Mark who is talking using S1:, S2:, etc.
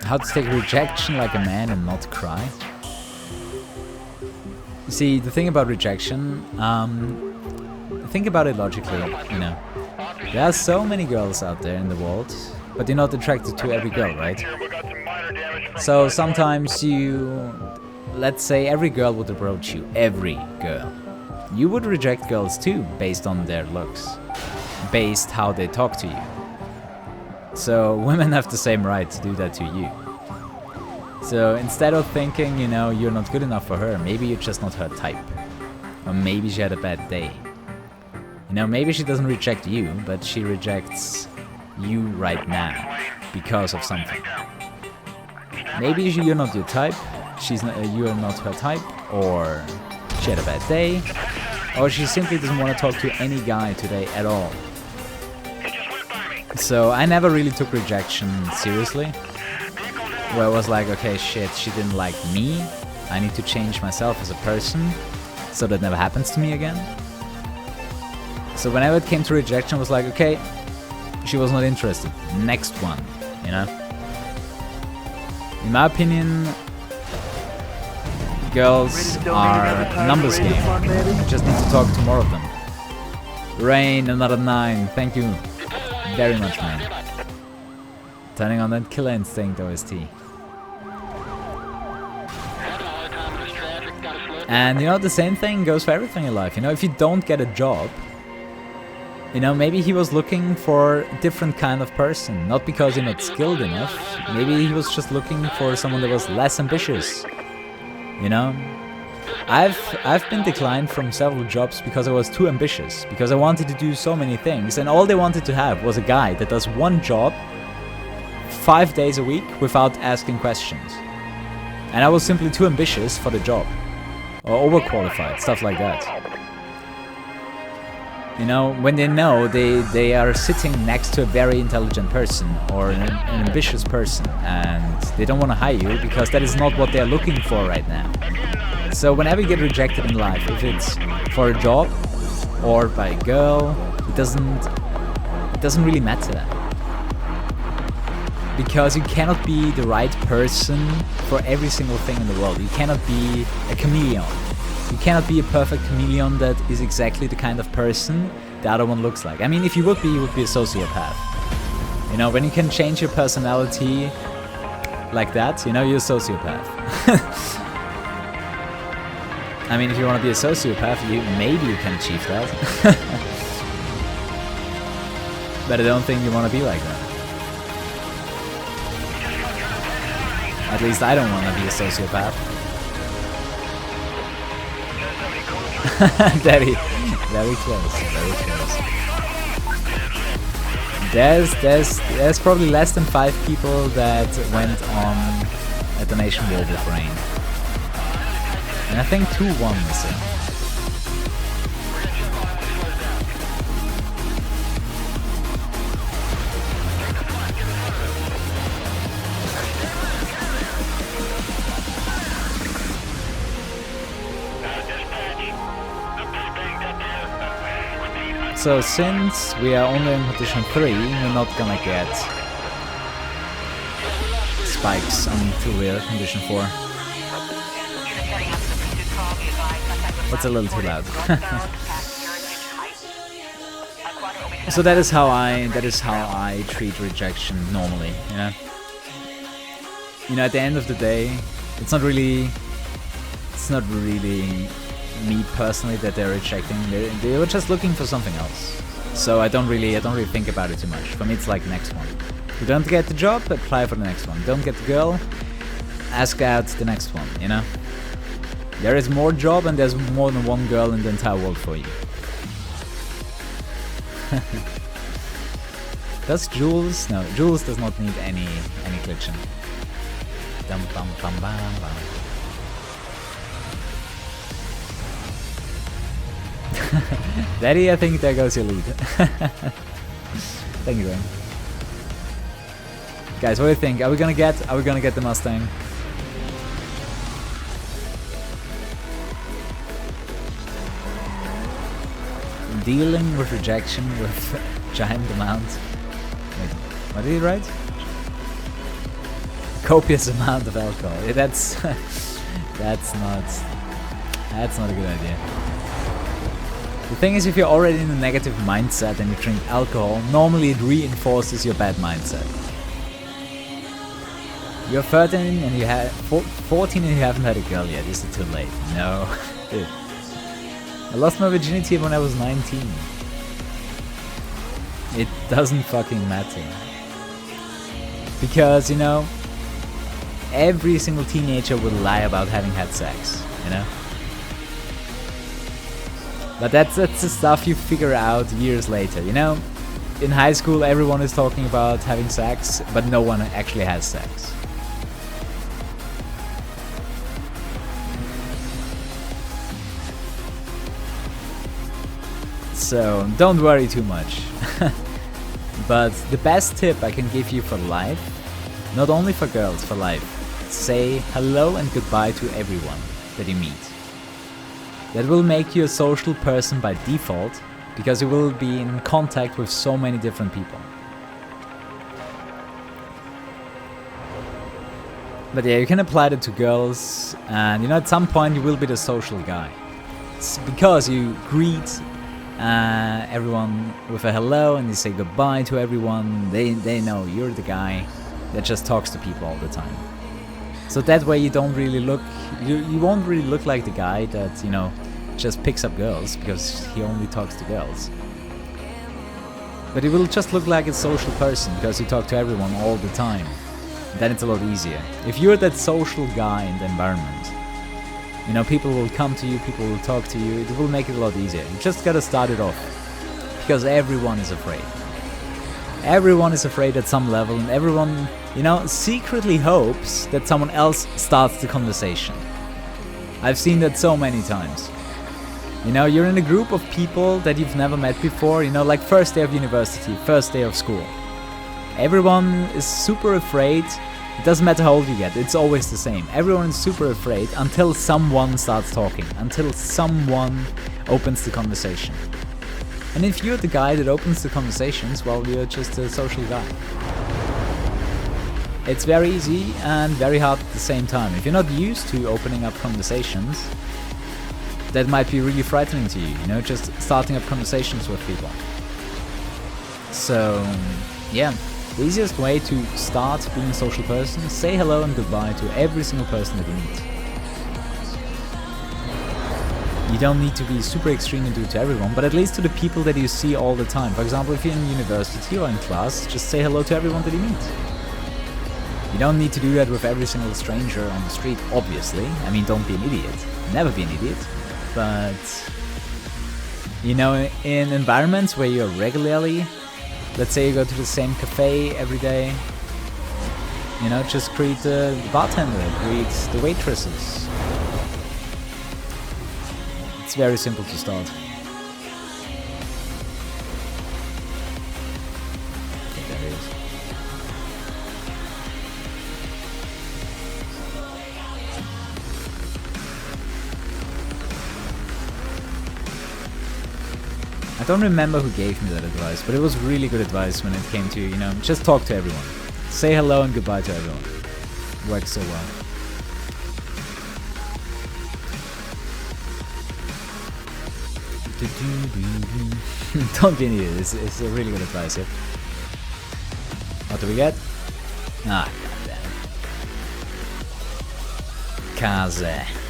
S1: How to take rejection like a man and not cry. You see, the thing about rejection, think about it logically, you know. There are so many girls out there in the world, but you're not attracted to every girl, right? So sometimes let's say every girl would approach you, every girl. You would reject girls too, based on their looks, based how they talk to you. So women have the same right to do that to you. So instead of thinking, you know, you're not good enough for her, maybe you're just not her type. Or maybe she had a bad day. You know, maybe she doesn't reject you, but she rejects you right now because of something. Maybe you're not your type, you're not her type, or she had a bad day, or she simply doesn't want to talk to any guy today at all. So I never really took rejection seriously, where I was like, okay, shit, she didn't like me, I need to change myself as a person, so that never happens to me again. So whenever it came to rejection, I was like, okay, she was not interested, next one, you know? In my opinion, girls are a numbers game. I just need to talk to more of them. Rain, another 9, thank you very much, man. Turning on that Killer Instinct OST. And you know, the same thing goes for everything in life. You know, if you don't get a job, you know, maybe he was looking for a different kind of person. Not because you're not skilled enough. Maybe he was just looking for someone that was less ambitious. You know? I've been declined from several jobs because I was too ambitious. Because I wanted to do so many things. And all they wanted to have was a guy that does one job 5 days a week without asking questions. And I was simply too ambitious for the job. Or overqualified, stuff like that. You know, when they know they are sitting next to a very intelligent person or an ambitious person, and they don't want to hire you because that is not what they're looking for right now. So whenever you get rejected in life, if it's for a job or by a girl, it doesn't really matter. Because you cannot be the right person for every single thing in the world. You cannot be a chameleon. You cannot be a perfect chameleon that is exactly the kind of person the other one looks like. I mean, if you would be a sociopath. You know, when you can change your personality like that, you know, you're a sociopath. I mean, if you want to be a sociopath, maybe you can achieve that. But I don't think you want to be like that. At least I don't want to be a sociopath. Very close, very close. There's probably less than 5 people that went on a donation wall with Rain. And I think 2 won, so. So since we are only in condition 3, we're not gonna get spikes until we're condition 4. That's a little too loud. So that is how I treat rejection normally, you know. You know, at the end of the day, it's not really me personally that they're rejecting. They were just looking for something else. So I don't really think about it too much. For me, it's like next one. You don't get the job, apply for the next one. Don't get the girl, ask out the next one. You know, there is more job and there's more than one girl in the entire world for you. Does Jules? No, Jules does not need any glitching. Dum bum bum bam bam. Daddy, I think there goes your lead. Thank you, Rain. Guys, what do you think? Are we gonna get the Mustang? Dealing with rejection with giant amount. Wait, what did he write? copious amount of alcohol. That's that's not a good idea. The thing is, if you're already in a negative mindset and you drink alcohol, normally it reinforces your bad mindset. You're 13 and you have 14 and you haven't had a girl yet. Is it too late? No. Dude. I lost my virginity when I was 19. It doesn't fucking matter. Because, you know, every single teenager will lie about having had sex, you know? But that's the stuff you figure out years later, you know? In high school everyone is talking about having sex, but no one actually has sex. So don't worry too much. But the best tip I can give you for life, not only for girls, for life, say hello and goodbye to everyone that you meet. That will make you a social person by default, because you will be in contact with so many different people. But yeah, you can apply that to girls, and you know, at some point you will be the social guy. It's because you greet everyone with a hello and you say goodbye to everyone. They know you're the guy that just talks to people all the time. So that way you don't really look, you won't really look like the guy that, you know, just picks up girls because he only talks to girls. But you will just look like a social person because you talk to everyone all the time. Then it's a lot easier. If you're that social guy in the environment, you know, people will come to you, people will talk to you, it will make it a lot easier. You just gotta start it off. Because everyone is afraid. Everyone is afraid at some level, and everyone, you know, secretly hopes that someone else starts the conversation. I've seen that so many times. You know, you're in a group of people that you've never met before, you know, like first day of university, first day of school. Everyone is super afraid. It doesn't matter how old you get, it's always the same. Everyone is super afraid until someone starts talking, until someone opens the conversation. And if you're the guy that opens the conversations, well, you're just a social guy. It's very easy and very hard at the same time. If you're not used to opening up conversations, that might be really frightening to you, you know, just starting up conversations with people. So, yeah. The easiest way to start being a social person is say hello and goodbye to every single person that you meet. You don't need to be super extreme and do it to everyone, but at least to the people that you see all the time. For example, if you're in university or in class, just say hello to everyone that you meet. You don't need to do that with every single stranger on the street, obviously. I mean, don't be an idiot. Never be an idiot. But, you know, in environments where you're regularly, let's say you go to the same cafe every day, you know, just greet the bartender, greet the waitresses. It's very simple to start. I think that is. I don't remember who gave me that advice, but it was really good advice when it came to, you know, just talk to everyone. Say hello and goodbye to everyone. It works so well. Don't be an idiot, it's a really good advice, yeah. What do we get? Ah, goddamn. Kaze.